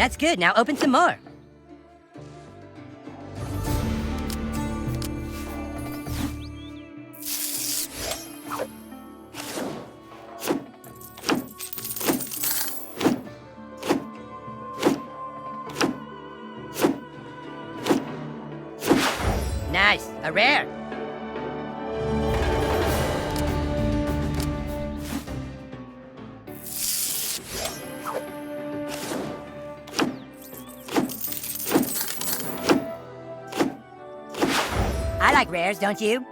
That's good. Now open some more. Nice. A rare. I like rares, don't you?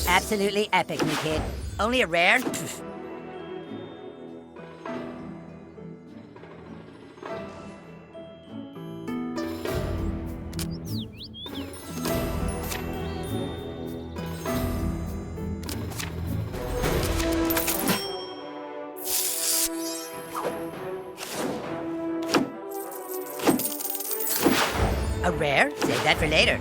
Absolutely epic, new kid. Only a rare? Pfft. A rare? Save that for later.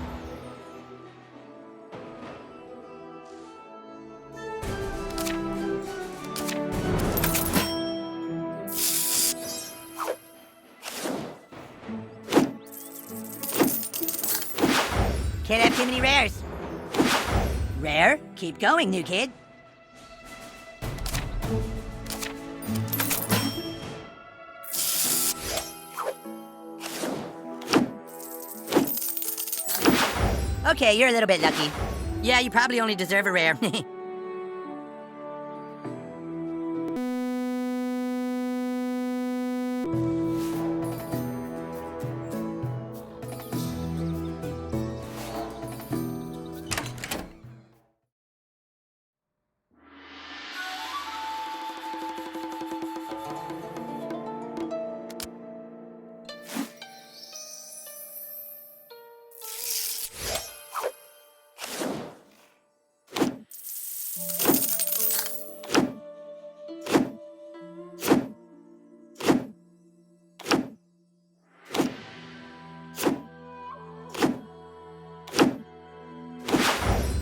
Can't have too many rares. Rare? Keep going, new kid. Okay, you're a little bit lucky. Yeah, you probably only deserve a rare.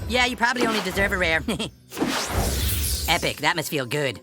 Yeah, you probably only deserve a rare. Epic, that must feel good.